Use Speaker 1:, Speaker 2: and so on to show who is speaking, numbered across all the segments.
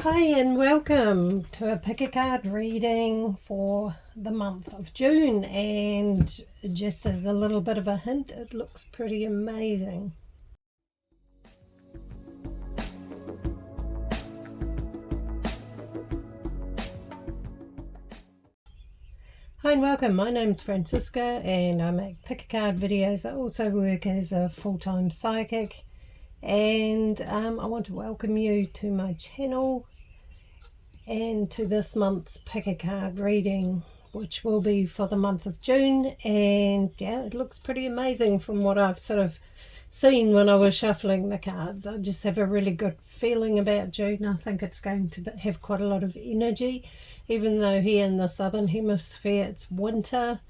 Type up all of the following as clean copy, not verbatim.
Speaker 1: Hi and welcome to a pick a card reading for the month of June, and just as a little bit of a hint, it looks pretty amazing. Hi and welcome, my name's Franziska and I make pick a card videos. I also work as a full-time psychic, and I want to welcome you to my channel and to this month's pick a card reading, which will be for the month of June. And yeah, it looks pretty amazing from what I've sort of seen when I was shuffling the cards. I just have a really good feeling about June. I think it's going to have quite a lot of energy, even though here in the southern hemisphere it's winter.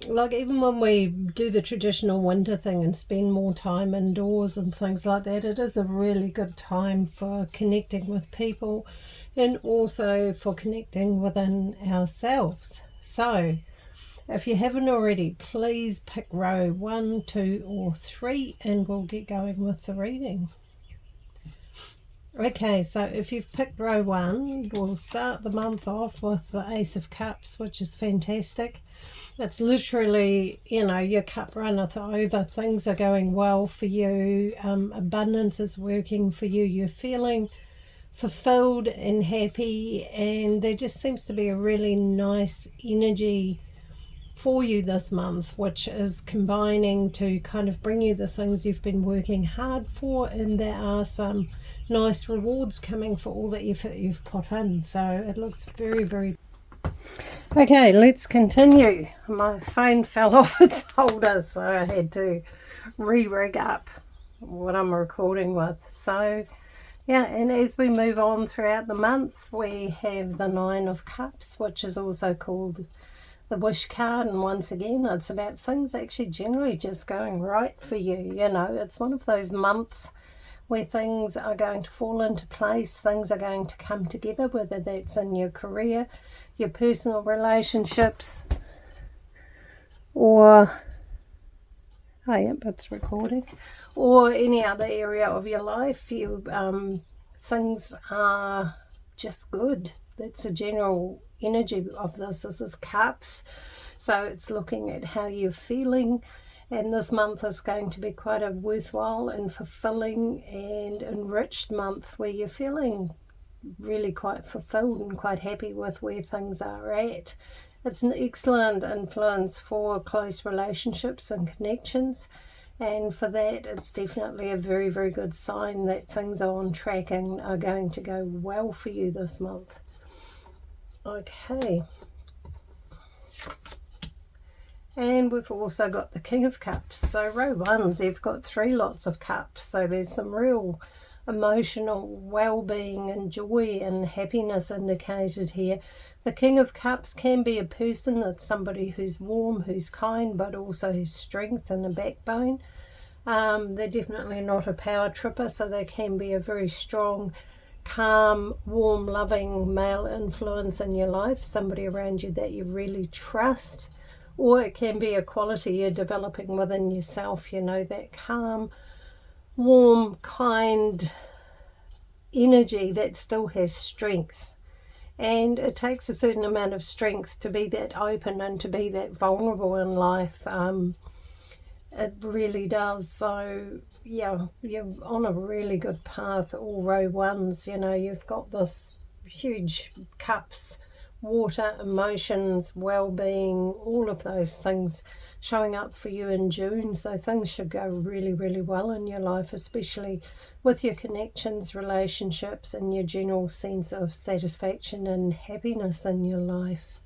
Speaker 1: Like even when we do the traditional winter thing and spend more time indoors and things like that, it is a really good time for connecting with people and also for connecting within ourselves. So if you haven't already, please pick row 1, 2 or 3 and we'll get going with the reading. Okay, so if you've picked row 1, we'll start the month off with the Ace of Cups, which is fantastic. It's literally, your cup runneth over. Things are going well for you. Abundance is working for you. You're feeling fulfilled and happy, and there just seems to be a really nice energy for you this month, which is combining to kind of bring you the things you've been working hard for, and there are some nice rewards coming for all the effort you've put in. So it looks very, very... Okay, let's continue. My phone fell off its holder, so I had to re-rig up what I'm recording with. So yeah, and as we move on throughout the month, we have the Nine of Cups, which is also called the wish card, and once again it's about things actually generally just going right for you. It's one of those months where things are going to fall into place, things are going to come together, whether that's in your career, your personal relationships, or it's recording, or any other area of your life. Things are just good. That's a general energy of this. This is cups, so it's looking at how you're feeling, and this month is going to be quite a worthwhile and fulfilling and enriched month where you're feeling really quite fulfilled and quite happy with where things are at. It's an excellent influence for close relationships and connections, and for that it's definitely a very, very good sign that things are on track and are going to go well for you this month. Okay, and we've also got the King of Cups. So row 1's, you've got 3 lots of cups, so there's some real emotional well-being and joy and happiness indicated here. The King of Cups can be a person that's somebody who's warm, who's kind, but also who's strength and a backbone. They're definitely not a power tripper, so they can be a very strong, calm, warm, loving male influence in your life, somebody around you that you really trust. Or it can be a quality you're developing within yourself, that calm, warm, kind energy that still has strength. And it takes a certain amount of strength to be that open and to be that vulnerable in life. It really does. So yeah, you're on a really good path, all row 1's. You've got this huge cups, water, emotions, well-being, all of those things showing up for you in June. So things should go really, really well in your life, especially with your connections, relationships, and your general sense of satisfaction and happiness in your life.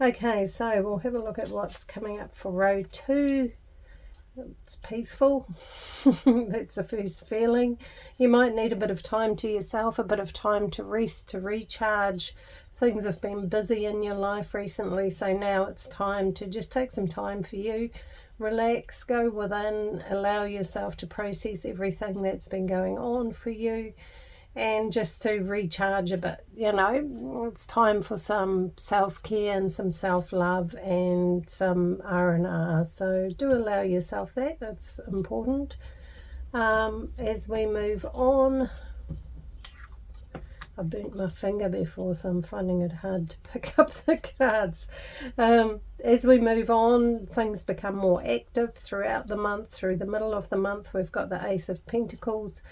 Speaker 1: Okay, so we'll have a look at what's coming up for row 2. It's peaceful. That's the first feeling. You might need a bit of time to yourself, a bit of time to rest, to recharge. Things have been busy in your life recently, so now it's time to just take some time for you. Relax, go within, allow yourself to process everything that's been going on for you, and just to recharge a bit. It's time for some self-care and some self-love and some R&R, so do allow yourself that. It's important. As we move on, I burnt my finger before, so I'm finding it hard to pick up the cards. As we move on, things become more active throughout the month. Through the middle of the month, we've got the Ace of Pentacles.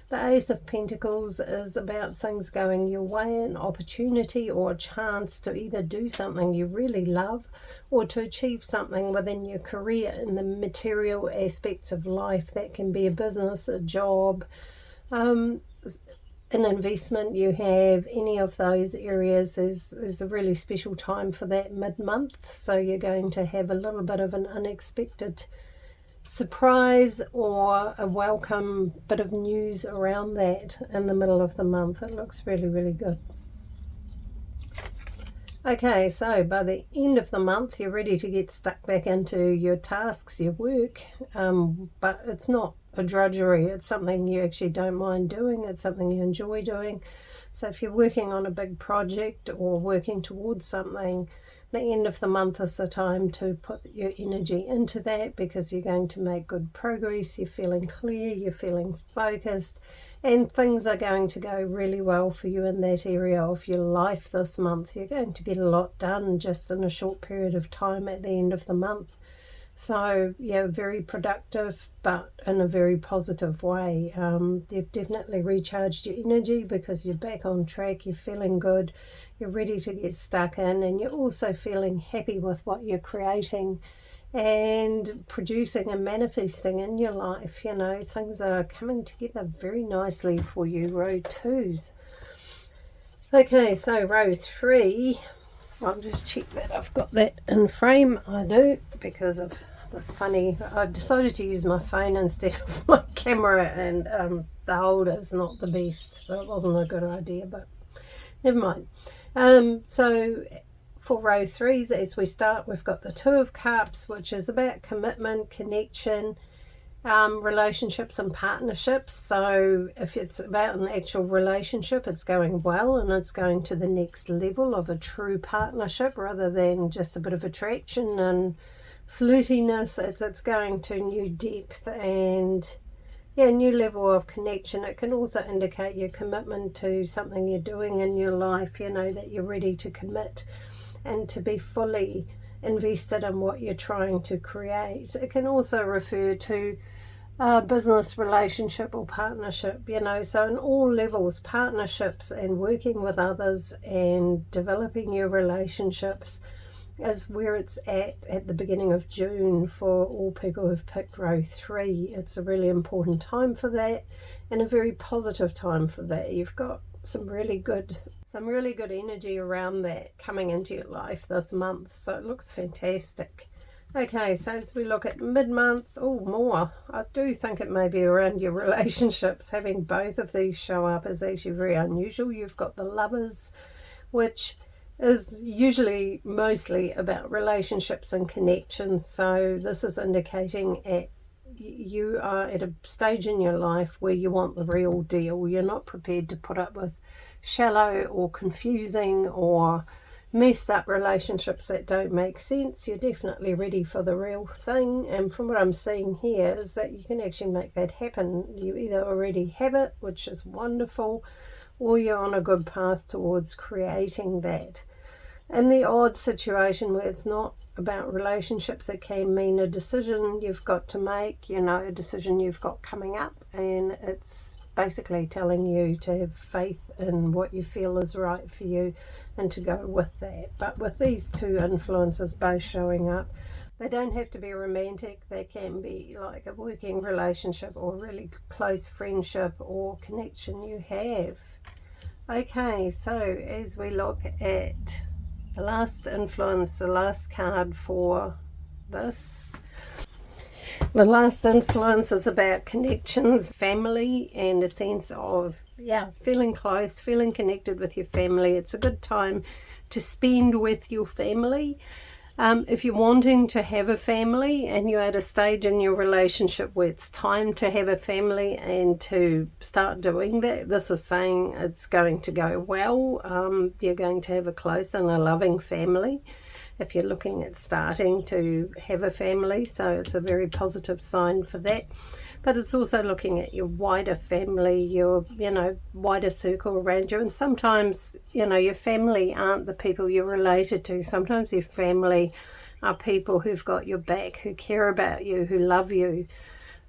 Speaker 1: The Ace of Pentacles is about things going your way, an opportunity or a chance to either do something you really love or to achieve something within your career in the material aspects of life. That can be a business, a job, an investment you have. Any of those areas is a really special time for that mid-month. So you're going to have a little bit of an unexpected surprise or a welcome bit of news around that in the middle of the month. It looks really, really good. Okay, so by the end of the month, you're ready to get stuck back into your tasks, your work, but it's not a drudgery. It's something you actually don't mind doing. It's something you enjoy doing. So if you're working on a big project or working towards something, the end of the month is the time to put your energy into that, because you're going to make good progress. You're feeling clear, you're feeling focused, and things are going to go really well for you in that area of your life this month. You're going to get a lot done just in a short period of time at the end of the month. So yeah, very productive, but in a very positive way. You've definitely recharged your energy because you're back on track, you're feeling good, you're ready to get stuck in, and you're also feeling happy with what you're creating and producing and manifesting in your life. You know, things are coming together very nicely for you, row 2s. Okay, so row 3. I'll just check that I've got that in frame. I do, because of this funny, I decided to use my phone instead of my camera, and the holder's not the best, so it wasn't a good idea, but never mind. So for row 3s, as we start, we've got the Two of Cups, which is about commitment, connection, relationships and partnerships. So if it's about an actual relationship, it's going well and it's going to the next level of a true partnership rather than just a bit of attraction and flirtiness. It's going to new depth and new level of connection. It can also indicate your commitment to something you're doing in your life, you know, that you're ready to commit and to be fully invested in what you're trying to create. It can also refer to a business relationship or partnership, you know, so in all levels, partnerships and working with others and developing your relationships is where it's at the beginning of June for all people who've picked row 3. It's a really important time for that and a very positive time for that. You've got some really good energy around that coming into your life this month, so it looks fantastic. Okay, so as we look at mid-month, more. I do think it may be around your relationships. Having both of these show up is actually very unusual. You've got the Lovers, which is usually mostly about relationships and connections. So this is indicating you are at a stage in your life where you want the real deal. You're not prepared to put up with shallow or confusing or messed up relationships that don't make sense. You're definitely ready for the real thing, and from what I'm seeing here is that you can actually make that happen. You either already have it, which is wonderful, or you're on a good path towards creating that. In the odd situation where it's not about relationships, it can mean a decision you've got to make, you know, a decision you've got coming up, and it's basically telling you to have faith in what you feel is right for you and to go with that. But with these two influences both showing up, they don't have to be romantic. They can be like a working relationship or really close friendship or connection you have. Okay, so as we look at the last influence, the last card for this, the last influence is about connections, family, and a sense of feeling close, feeling connected with your family. It's a good time to spend with your family. If you're wanting to have a family and you're at a stage in your relationship where it's time to have a family and to start doing that, this is saying it's going to go well. You're going to have a close and a loving family if you're looking at starting to have a family, so it's a very positive sign for that. but it's also looking at your wider family, your, you know, wider circle around you. And sometimes, you know, your family aren't the people you're related to. Sometimes your family are people who've got your back, who care about you, who love you,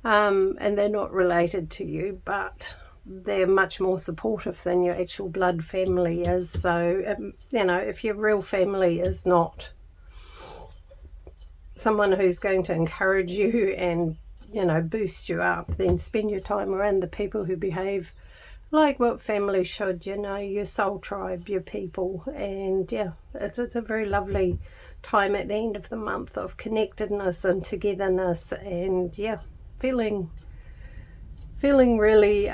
Speaker 1: and they're not related to you, but they're much more supportive than your actual blood family is. So, you know, if your real family is not someone who's going to encourage you and, you know, boost you up, then spend your time around the people who behave like what family should, you know, your soul tribe, your people. And yeah, it's a very lovely time at the end of the month of connectedness and togetherness, and yeah, feeling really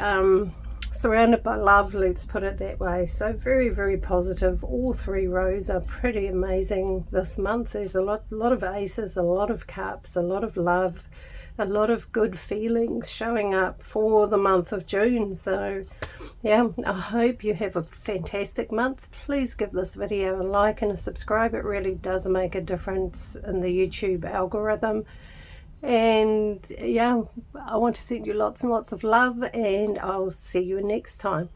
Speaker 1: surrounded by love, let's put it that way. So very, very positive. All three rows are pretty amazing this month. There's a lot of aces, a lot of cups, a lot of love, a lot of good feelings showing up for the month of June. So yeah, I hope you have a fantastic month. Please give this video a like and a subscribe. It really does make a difference in the YouTube algorithm. And yeah, I want to send you lots and lots of love, and I'll see you next time.